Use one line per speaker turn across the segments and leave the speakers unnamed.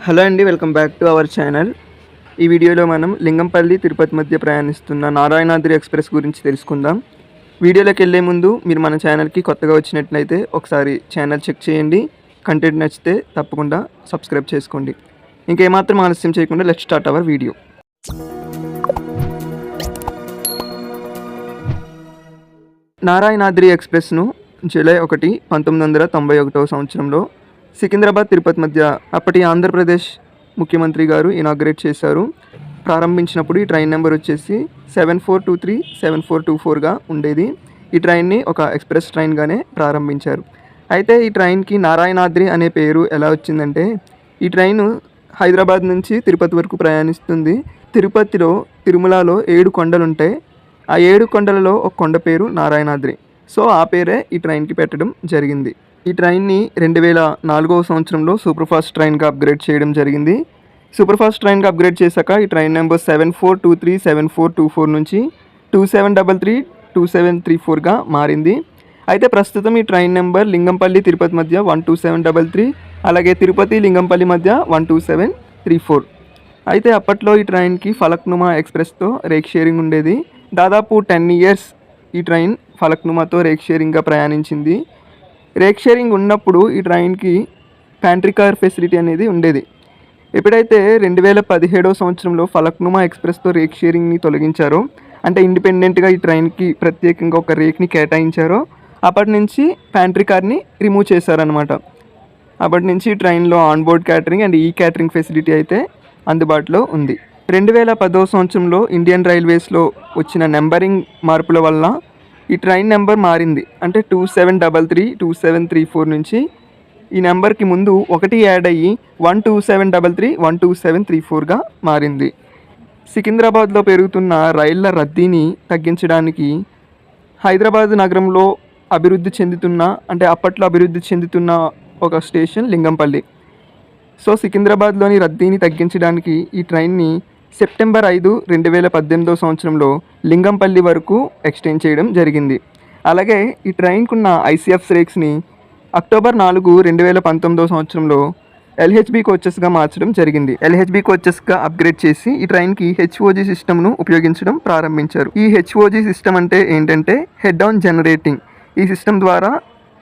Hello అండి, welcome back to our channel. ఈ వీడియోలో మనం లింగంపల్లి తిరుపతి మధ్య ప్రయాణిస్తున్న నారాయణాద్రి ఎక్స్ప్రెస్ గురించి తెలుసుకుందాం. వీడియోలోకి వెళ్ళే ముందు మీరు మన ఛానల్కి కొత్తగా వచ్చినట్లయితే ఒకసారి ఛానల్ చెక్ చేయండి. కంటెంట్ నచ్చితే తప్పకుండా సబ్స్క్రైబ్ చేసుకోండి. ఇంకేమాత్రం ఆలస్యం చేయకుండా let's start our video. Narayanadri ఎక్స్ప్రెస్ను జూలై 1, 1991 సంవత్సరంలో సికింద్రాబాద్ తిరుపతి మధ్య అప్పటి ఆంధ్రప్రదేశ్ ముఖ్యమంత్రి గారు ఇనాగ్రేట్ చేశారు. ప్రారంభించినప్పుడు ఈ ట్రైన్ నెంబర్ వచ్చేసి 7423 7424గా ఉండేది. ఈ ట్రైన్ని ఒక ఎక్స్ప్రెస్ ట్రైన్గానే ప్రారంభించారు. అయితే ఈ ట్రైన్కి నారాయణాద్రి అనే పేరు ఎలా వచ్చిందంటే, ఈ ట్రైను హైదరాబాద్ నుంచి తిరుపతి వరకు ప్రయాణిస్తుంది. తిరుపతిలో తిరుమలలో 7 కొండలు ఉంటాయి. ఆ 7 కొండలలో ఒక కొండ పేరు నారాయణాద్రి. సో ఆ పేరే ఈ ట్రైన్కి పెట్టడం జరిగింది. ఈ ట్రైన్ని 2004 సంవత్సరంలో సూపర్ ఫాస్ట్ ట్రైన్గా అప్గ్రేడ్ చేయడం జరిగింది. సూపర్ ఫాస్ట్ ట్రైన్గా అప్గ్రేడ్ చేశాక ఈ ట్రైన్ నెంబర్ 7423 7424 నుంచి 2733 2734గా మారింది. అయితే ప్రస్తుతం ఈ ట్రైన్ నెంబర్ లింగంపల్లి తిరుపతి మధ్య 12733, అలాగే తిరుపతి లింగంపల్లి మధ్య 12734. అయితే అప్పట్లో ఈ ట్రైన్కి ఫలక్నుమా ఎక్స్ప్రెస్తో రేక్ షేరింగ్ ఉండేది. దాదాపు 10 ఇయర్స్ ఈ ట్రైన్ ఫలక్నుమాతో రేక్ షేరింగ్గా ప్రయాణించింది. రేక్ షేరింగ్ ఉన్నప్పుడు ఈ ట్రైన్కి ప్యాంట్రీ కార్ ఫెసిలిటీ అనేది ఉండేది. ఎప్పుడైతే 2017 సంవత్సరంలో ఫలక్నుమా ఎక్స్ప్రెస్తో రేక్ షేరింగ్ని తొలగించారో, అంటే ఇండిపెండెంట్గా ఈ ట్రైన్కి ప్రత్యేకంగా ఒక రేక్ని కేటాయించారో, అప్పటి నుంచి ప్యాంట్రీ కార్ని రిమూవ్ చేశారనమాట. అప్పటి నుంచి ట్రైన్లో onboard catering and e catering facility అయితే అందుబాటులో ఉంది. 2010 సంవత్సరంలో ఇండియన్ రైల్వేస్లో వచ్చిన నెంబరింగ్ మార్పుల వల్ల ఈ ట్రైన్ నెంబర్ మారింది. అంటే 2733 2734 నుంచి ఈ నెంబర్కి ముందు 1 యాడ్ అయ్యి 12733 12734గా మారింది. సికింద్రాబాద్లో పెరుగుతున్న రైళ్ల రద్దీని తగ్గించడానికి హైదరాబాద్ నగరంలో అప్పట్లో అభివృద్ధి చెందుతున్న ఒక స్టేషన్ లింగంపల్లి. సో సికింద్రాబాద్లోని రద్దీని తగ్గించడానికి ఈ ట్రైన్ని సెప్టెంబర్ 5, 2018 సంవత్సరంలో లింగంపల్లి వరకు ఎక్స్టెండ్ చేయడం జరిగింది. అలాగే ఈ ట్రైన్కున్న ఐసీఎఫ్ రేక్స్ని అక్టోబర్ 4, 2019 సంవత్సరంలో ఎల్హెచ్బి కోచెస్గా మార్చడం జరిగింది. ఎల్హెచ్బి కోచెస్గా అప్గ్రేడ్ చేసి ఈ ట్రైన్కి హెచ్ఓజీ సిస్టమ్ను ఉపయోగించడం ప్రారంభించారు. ఈ హెచ్ఓజీ సిస్టమ్ అంటే ఏంటంటే హెడ్ ఆన్ జనరేటింగ్. ఈ సిస్టమ్ ద్వారా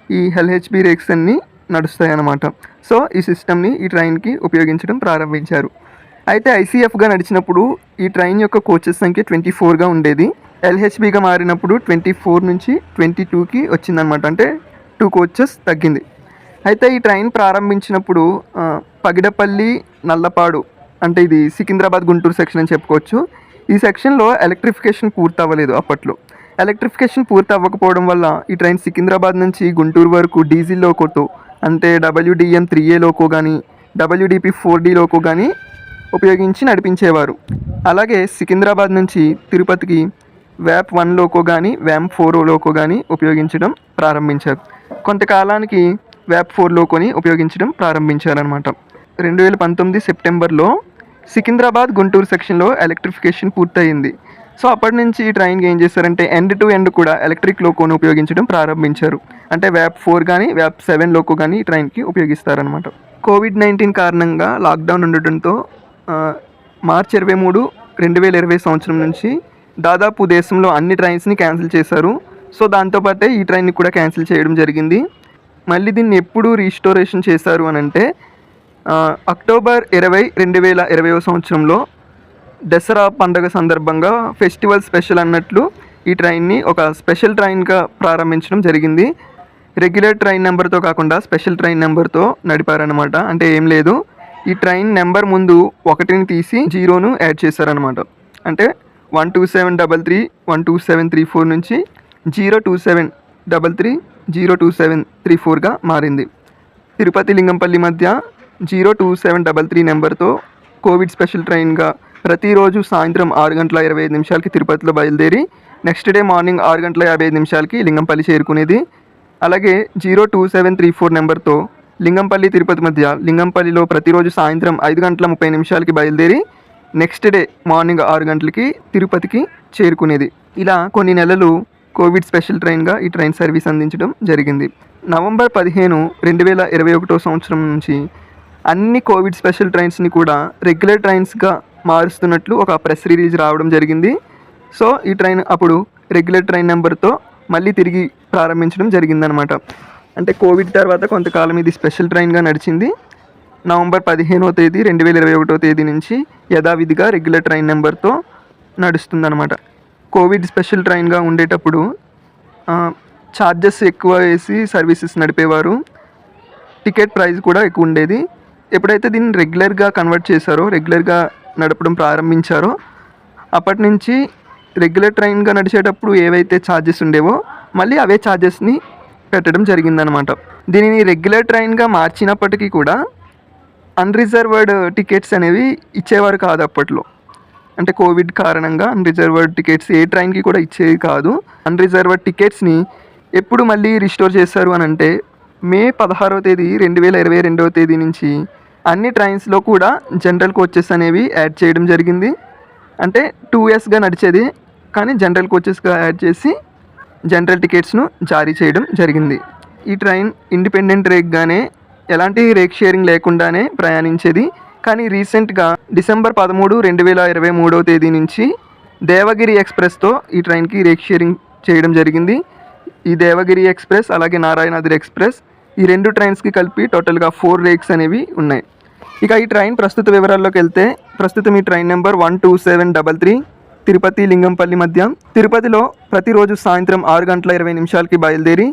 ఈ ఎల్హెచ్బి రేక్స్ అన్నీ నడుస్తాయి అన్నమాట. సో ఈ సిస్టమ్ని ఈ ట్రైన్కి ఉపయోగించడం ప్రారంభించారు. అయితే ఐసీఎఫ్గా నడిచినప్పుడు ఈ ట్రైన్ యొక్క కోచెస్ సంఖ్య 24గా ఉండేది. ఎల్హెచ్బిగా మారినప్పుడు 24 నుంచి 22కి వచ్చిందనమాట. అంటే 2 కోచెస్ తగ్గింది. అయితే ఈ ట్రైన్ ప్రారంభించినప్పుడు పగిడపల్లి నల్లపాడు, అంటే ఇది సికింద్రాబాద్ గుంటూరు సెక్షన్ అని చెప్పుకోవచ్చు. ఈ సెక్షన్లో ఎలక్ట్రిఫికేషన్ పూర్తి అవ్వలేదు అప్పట్లో. ఎలక్ట్రిఫికేషన్ పూర్తి అవ్వకపోవడం వల్ల ఈ ట్రైన్ సికింద్రాబాద్ నుంచి గుంటూరు వరకు డీజిల్ లోకోతో, అంటే WDM 3A లోకో కానీ WDP 4D లోకో కానీ ఉపయోగించి నడిపించేవారు. అలాగే సికింద్రాబాద్ నుంచి తిరుపతికి వ్యాప్ 1 లోకో కానీ వ్యామ్ 4 లోకో కానీ ఉపయోగించడం ప్రారంభించారు. కొంతకాలానికి వ్యాప్ 4 లోకోని ఉపయోగించడం ప్రారంభించారనమాట. 2019 సెప్టెంబర్లో సికింద్రాబాద్ గుంటూరు సెక్షన్లో ఎలక్ట్రిఫికేషన్ పూర్తయింది. సో అప్పటి నుంచి ఈ ట్రైన్కి ఏం చేశారంటే ఎండ్ టు ఎండ్ కూడా ఎలక్ట్రిక్ లోకోను ఉపయోగించడం ప్రారంభించారు. అంటే వ్యాప్ 4 కానీ వ్యాప్ 7 లోకో కానీ ఈ ట్రైన్కి ఉపయోగిస్తారనమాట. కోవిడ్-19 కారణంగా లాక్డౌన్ ఉండటంతో మార్చి 23, 2020 సంవత్సరం నుంచి దాదాపు దేశంలో అన్ని ట్రైన్స్ని క్యాన్సిల్ చేశారు. సో దాంతోపాటే ఈ ట్రైన్ని కూడా క్యాన్సిల్ చేయడం జరిగింది. మళ్ళీ దీన్ని ఎప్పుడు రీస్టోరేషన్ చేశారు అని అంటే అక్టోబర్ 20, 2020 సంవత్సరంలో దసరా పండుగ సందర్భంగా ఫెస్టివల్ స్పెషల్ అన్నట్లు ఈ ట్రైన్ని ఒక స్పెషల్ ట్రైన్గా ప్రారంభించడం జరిగింది. రెగ్యులర్ ట్రైన్ నెంబర్తో కాకుండా స్పెషల్ ట్రైన్ నెంబర్తో నడిపారనమాట. అంటే ఏం లేదు, ఈ ట్రైన్ నెంబర్ ముందు 1ని తీసి 0ను యాడ్ చేశారనమాట. అంటే 12733 12734 నుంచి 02733 02734గా మారింది. తిరుపతి లింగంపల్లి మధ్య 02733 నెంబర్తో కోవిడ్ స్పెషల్ ట్రైన్గా ప్రతిరోజు సాయంత్రం 6:25 తిరుపతిలో బయలుదేరి నెక్స్ట్ డే మార్నింగ్ 6:55 లింగంపల్లి చేరుకునేది. అలాగే 02734 నెంబర్తో లింగంపల్లి తిరుపతి మధ్య లింగంపల్లిలో ప్రతిరోజు సాయంత్రం 5:30 బయలుదేరి నెక్స్ట్ డే మార్నింగ్ 6 తిరుపతికి చేరుకునేది. ఇలా కొన్ని నెలలు కోవిడ్ స్పెషల్ ట్రైన్గా ఈ ట్రైన్ సర్వీస్ అందించడం జరిగింది. నవంబర్ 15, 2021 సంవత్సరం నుంచి అన్ని కోవిడ్ స్పెషల్ ట్రైన్స్ని కూడా రెగ్యులర్ ట్రైన్స్గా మారుస్తున్నట్లు ఒక ప్రెస్ రిలీజ్ రావడం జరిగింది. సో ఈ ట్రైన్ అప్పుడు రెగ్యులర్ ట్రైన్ నెంబర్తో మళ్ళీ తిరిగి ప్రారంభించడం జరిగిందనమాట. అంటే కోవిడ్ తర్వాత కొంతకాలం ఇది స్పెషల్ ట్రైన్గా నడిచింది. నవంబర్ 15వ తేదీ 2021 తేదీ నుంచి యథావిధిగా రెగ్యులర్ ట్రైన్ నెంబర్తో నడుస్తుందన్నమాట. కోవిడ్ స్పెషల్ ట్రైన్గా ఉండేటప్పుడు ఛార్జెస్ ఎక్కువ వేసి సర్వీసెస్ నడిపేవారు. టికెట్ ప్రైస్ కూడా ఎక్కువ ఉండేది. ఎప్పుడైతే దీన్ని రెగ్యులర్గా కన్వర్ట్ చేశారో, రెగ్యులర్గా నడపడం ప్రారంభించారో, అప్పటి నుంచి రెగ్యులర్ ట్రైన్గా నడిచేటప్పుడు ఏవైతే ఛార్జెస్ ఉండేవో మళ్ళీ అవే ఛార్జెస్ని పెట్టడం జరిగిందనమాట. దీనిని రెగ్యులర్ ట్రైన్గా మార్చినప్పటికీ కూడా అన్రిజర్వ్డ్ టికెట్స్ అనేవి ఇచ్చేవారు కాదు అప్పట్లో. అంటే కోవిడ్ కారణంగా అన్రిజర్వ్డ్ టికెట్స్ ఏ ట్రైన్కి కూడా ఇచ్చేవి కాదు. అన్రిజర్వ్డ్ టికెట్స్ని ఎప్పుడు మళ్ళీ రిస్టోర్ చేశారు అని అంటే మే 16వ తేదీ 2022వ తేదీ నుంచి అన్ని ట్రైన్స్లో కూడా జనరల్ కోచెస్ అనేవి యాడ్ చేయడం జరిగింది. అంటే 2 ఇయర్స్గా నడిచేది కానీ జనరల్ కోచెస్గా యాడ్ చేసి జనరల్ టికెట్స్ను జారీ చేయడం జరిగింది. ఈ ట్రైన్ ఇండిపెండెంట్ రేక్గానే ఎలాంటి రేక్ షేరింగ్ లేకుండానే ప్రయాణించేది. కానీ రీసెంట్గా డిసెంబర్ 13, 2023వ తేదీ నుంచి దేవగిరి ఎక్స్ప్రెస్తో ఈ ట్రైన్కి రేక్ షేరింగ్ చేయడం జరిగింది. ఈ దేవగిరి ఎక్స్ప్రెస్ అలాగే నారాయణాద్రి ఎక్స్ప్రెస్ ఈ 2 ట్రైన్స్కి కలిపి టోటల్గా 4 రేక్స్ అనేవి ఉన్నాయి. ఇక ఈ ట్రైన్ ప్రస్తుత వివరాల్లోకి వెళ్తే ప్రస్తుతం ఈ ట్రైన్ నెంబర్ 12733 తిరుపతి లింగంపల్లి మధ్య తిరుపతిలో ప్రతిరోజు సాయంత్రం 6:20 బయలుదేరి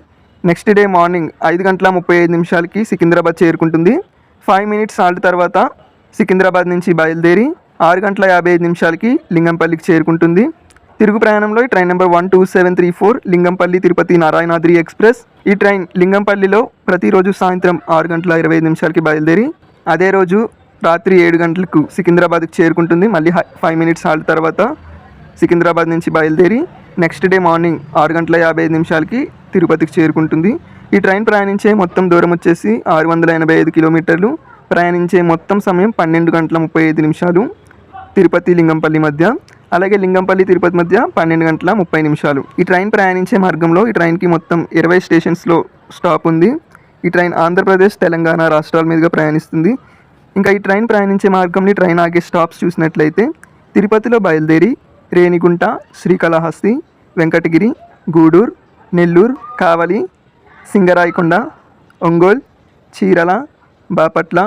నెక్స్ట్ డే మార్నింగ్ 5:35 సికింద్రాబాద్ చేరుకుంటుంది. 5 మినిట్స్ హాల్ట్ తర్వాత సికింద్రాబాద్ నుంచి బయలుదేరి 6:55 లింగంపల్లికి చేరుకుంటుంది. తిరుగు ప్రయాణంలో ఈ train number 12734 Lingampalli Tirupati Narayanadri express. ఈ ట్రైన్ లింగంపల్లిలో ప్రతిరోజు సాయంత్రం 6:25 బయలుదేరి అదే రోజు రాత్రి 7 గంటలకు సికింద్రాబాద్కి చేరుకుంటుంది. మళ్ళీ 5 మినిట్స్ హాల్ట్ తర్వాత సికింద్రాబాద్ నుంచి బయలుదేరి నెక్స్ట్ డే మార్నింగ్ 6:55 తిరుపతికి చేరుకుంటుంది. ఈ ట్రైన్ ప్రయాణించే మొత్తం దూరం వచ్చేసి 685 కిలోమీటర్లు. ప్రయాణించే మొత్తం సమయం 12:35 తిరుపతి లింగంపల్లి మధ్య. అలాగే లింగంపల్లి తిరుపతి మధ్య 12:30. ఈ ట్రైన్ ప్రయాణించే మార్గంలో ఈ ట్రైన్కి మొత్తం 20 స్టేషన్స్లో స్టాప్ ఉంది. ఈ ట్రైన్ ఆంధ్రప్రదేశ్, తెలంగాణ రాష్ట్రాల మీదుగా ప్రయాణిస్తుంది. ఇంకా ఈ ట్రైన్ ప్రయాణించే మార్గంలో ట్రైన్ ఆగే స్టాప్స్ చూసినట్లయితే తిరుపతిలో బయలుదేరి రేణిగుంట, శ్రీకాళహస్తి, వెంకటగిరి, గూడూరు, నెల్లూరు, కావలి, సింగరాయకొండ, ఒంగోల్, చీరల, బాపట్ల,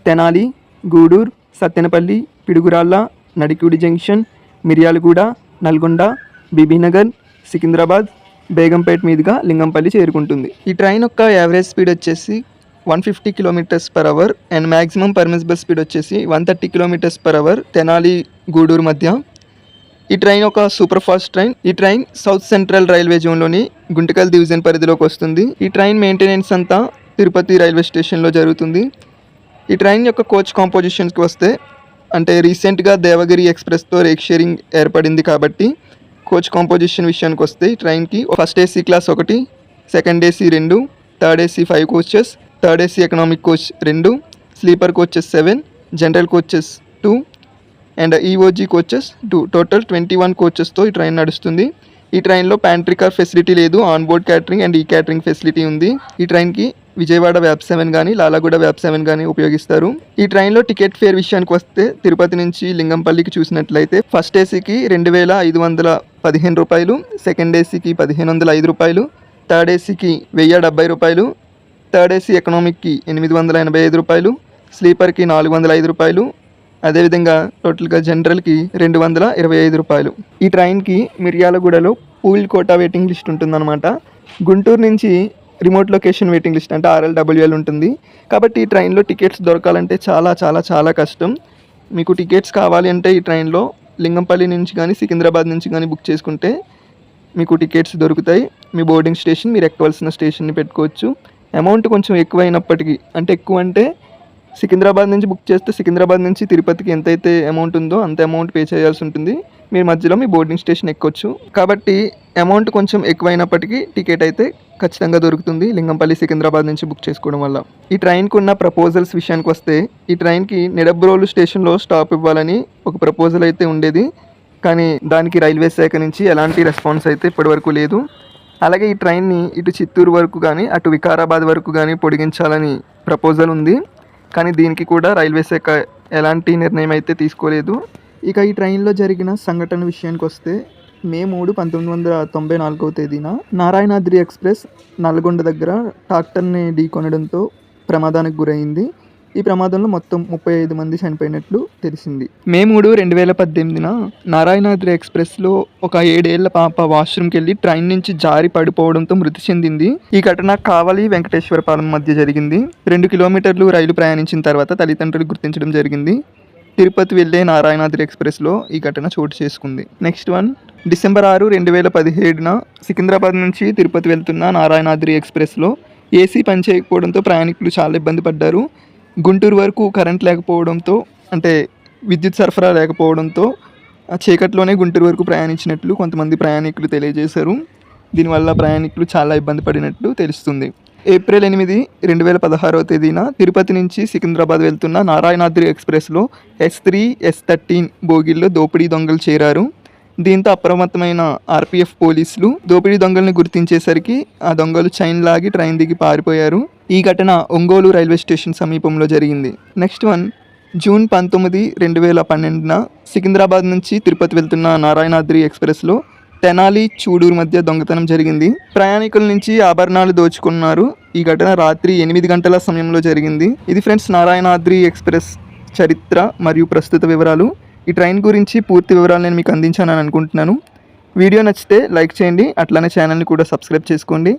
తెనాలి, గూడూరు, సత్తెనపల్లి, పిడుగురాళ్ళ, నడికూడి జంక్షన్, మిర్యాలగూడ, నల్గొండ, బీబీనగర్, సికింద్రాబాద్, బేగంపేట మీదుగా లింగంపల్లి చేరుకుంటుంది. ఈ ట్రైన్ యొక్క యావరేజ్ స్పీడ్ వచ్చేసి 150 km/h and maximum permissible speed వచ్చేసి 130 km/h తెనాలి, గూడూరు మధ్య. ఈ ట్రైన్ ఒక సూపర్ ఫాస్ట్ ట్రైన్. ఈ ట్రైన్ సౌత్ సెంట్రల్ రైల్వే జోన్లోని గుంటకల్ డివిజన్ పరిధిలోకి వస్తుంది. ఈ ట్రైన్ మెయింటెనెన్స్ అంతా తిరుపతి రైల్వే స్టేషన్లో జరుగుతుంది. ఈ ట్రైన్ యొక్క కోచ్ కాంపోజిషన్స్కి వస్తే అంటే రీసెంట్గా దేవగిరి ఎక్స్ప్రెస్తో రేక్ షేరింగ్ ఏర్పడింది కాబట్టి కోచ్ కాంపోజిషన్ విషయానికి వస్తే ఈ ట్రైన్కి first AC class 1, second AC 2, third AC 5 coaches, third AC economic coach 2, sleeper coaches 7, general coaches 2 and EOG coaches 2, total 21 కోచెస్తో ఈ ట్రైన్ నడుస్తుంది. ఈ ట్రైన్లో ప్యాంట్రీ కార్ ఫెసిలిటీ లేదు, on board catering and e catering facility ఉంది. ఈ ట్రైన్కి విజయవాడ వ్యాప్ 7 కానీ లాలాగూడ వ్యాప్ 7 కానీ ఉపయోగిస్తారు. ఈ ట్రైన్లో టికెట్ ఫేర్ విషయానికి వస్తే తిరుపతి నుంచి లింగంపల్లికి చూసినట్లయితే ఫస్ట్ ఏసీకి 2,515 రూపాయలు, సెకండ్ ఏసీకి 1,505 రూపాయలు, థర్డ్ ఏసీకి 1,070 రూపాయలు, థర్డ్ ఏసీ ఎకనామిక్కి 885 రూపాయలు, స్లీపర్కి 405 రూపాయలు, అదేవిధంగా టోటల్గా జనరల్కి 225 రూపాయలు. ఈ ట్రైన్కి మిర్యాలగూడలో పూల్ కోటా వెయిటింగ్ లిస్ట్ ఉంటుందన్నమాట. గుంటూరు నుంచి రిమోట్ లొకేషన్ వెయిటింగ్ లిస్ట్ అంటే RLWL ఉంటుంది. కాబట్టి ఈ ట్రైన్లో టికెట్స్ దొరకాలంటే చాలా చాలా చాలా కష్టం. మీకు టికెట్స్ కావాలి అంటే ఈ ట్రైన్లో లింగంపల్లి నుంచి కానీ సికింద్రాబాద్ నుంచి కానీ బుక్ చేసుకుంటే మీకు టికెట్స్ దొరుకుతాయి. మీ బోర్డింగ్ స్టేషన్ మీరు ఎక్కవలసిన స్టేషన్ని పెట్టుకోవచ్చు. అమౌంట్ కొంచెం ఎక్కువైనప్పటికీ అంటే ఎక్కువ అంటే సికింద్రాబాద్ నుంచి బుక్ చేస్తే సికింద్రాబాద్ నుంచి తిరుపతికి ఎంతైతే అమౌంట్ ఉందో అంత అమౌంట్ పే చేయాల్సి ఉంటుంది. మీరు మధ్యలో మీ బోర్డింగ్ స్టేషన్ ఎక్కొచ్చు. కాబట్టి అమౌంట్ కొంచెం ఎక్కువైనప్పటికీ టికెట్ అయితే ఖచ్చితంగా దొరుకుతుంది లింగంపల్లి సికింద్రాబాద్ నుంచి బుక్ చేసుకోవడం వల్ల. ఈ ట్రైన్కి ఉన్న ప్రపోజల్స్ విషయానికి వస్తే ఈ ట్రైన్కి నిడబ్రోలు స్టేషన్లో స్టాప్ ఇవ్వాలని ఒక ప్రపోజల్ అయితే ఉండేది. కానీ దానికి రైల్వే శాఖ నుంచి ఎలాంటి రెస్పాన్స్ అయితే ఇప్పటివరకు లేదు. అలాగే ఈ ట్రైన్ని ఇటు చిత్తూరు వరకు కానీ అటు వికారాబాద్ వరకు కానీ పొడిగించాలని ప్రపోజల్ ఉంది. కానీ దీనికి కూడా రైల్వే శాఖ ఎలాంటి నిర్ణయం అయితే తీసుకోలేదు. ఇక ఈ ట్రైన్లో జరిగిన సంఘటన విషయానికి వస్తే మే 3, 1994వ తేదీన నారాయణాద్రి ఎక్స్ప్రెస్ నల్గొండ దగ్గర ట్రాక్టర్ని ఢీకొనడంతో ప్రమాదానికి గురైంది. ఈ ప్రమాదంలో మొత్తం 35 మంది చనిపోయినట్లు తెలిసింది. మే 3, 2018న నారాయణాద్రి ఎక్స్ప్రెస్లో ఒక 7 ఏళ్ల పాప వాష్రూమ్కి వెళ్ళి ట్రైన్ నుంచి జారి పడిపోవడంతో మృతి చెందింది. ఈ ఘటన కావలి వెంకటేశ్వరపాలెం మధ్య జరిగింది. 2 కిలోమీటర్లు రైలు ప్రయాణించిన తర్వాత తల్లిదండ్రులు గుర్తించడం జరిగింది. తిరుపతి వెళ్ళే నారాయణాద్రి ఎక్స్ప్రెస్లో ఈ ఘటన చోటు చేసుకుంది. నెక్స్ట్ వన్, డిసెంబర్ 6, 2017న సికింద్రాబాద్ నుంచి తిరుపతి వెళ్తున్న నారాయణాద్రి ఎక్స్ప్రెస్లో ఏసీ పనిచేయకపోవడంతో ప్రయాణికులు చాలా ఇబ్బంది పడ్డారు. గుంటూరు వరకు కరెంట్ లేకపోవడంతో, అంటే విద్యుత్ సరఫరా లేకపోవడంతో చీకట్లోనే గుంటూరు వరకు ప్రయాణించినట్లు కొంతమంది ప్రయాణికులు తెలియజేశారు. దీనివల్ల ప్రయాణికులు చాలా ఇబ్బంది పడినట్లు తెలుస్తుంది. ఏప్రిల్ 8, 2016వ తేదీన తిరుపతి నుంచి సికింద్రాబాద్ వెళ్తున్న నారాయణాద్రి ఎక్స్ప్రెస్లో S3, S13 బోగీల్లో దోపిడీ దొంగలు చేరారు. దీంతో అప్రమత్తమైన ఆర్పీఎఫ్ పోలీసులు దోపిడీ దొంగల్ని గుర్తించేసరికి ఆ దొంగలు చైన్ లాగి ట్రైన్ దిగి పారిపోయారు. ఈ ఘటన ఒంగోలు రైల్వే స్టేషన్ సమీపంలో జరిగింది. నెక్స్ట్ వన్, జూన్ 19, 2012న సికింద్రాబాద్ నుంచి తిరుపతి వెళ్తున్న నారాయణాద్రి ఎక్స్ప్రెస్లో తెనాలి, చూడూరు మధ్య దొంగతనం జరిగింది. ప్రయాణికుల నుంచి ఆభరణాలు దోచుకున్నారు. ఈ ఘటన రాత్రి 8 గంటల సమయంలో జరిగింది. ఇది ఫ్రెండ్స్ నారాయణాద్రి ఎక్స్ప్రెస్ చరిత్ర మరియు ప్రస్తుత వివరాలు. ఈ ట్రైన్ గురించి పూర్తి వివరాలు నేను మీకు అందించానని అనుకుంటున్నాను. వీడియో నచ్చితే లైక్ చేయండి, అట్లానే ఛానల్ని కూడా సబ్స్క్రైబ్ చేసుకోండి.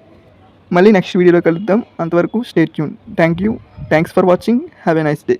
మళ్ళీ నెక్స్ట్ వీడియోలో కలుద్దాం. అంతవరకు stay tune. Thanks for watching. Have a nice day.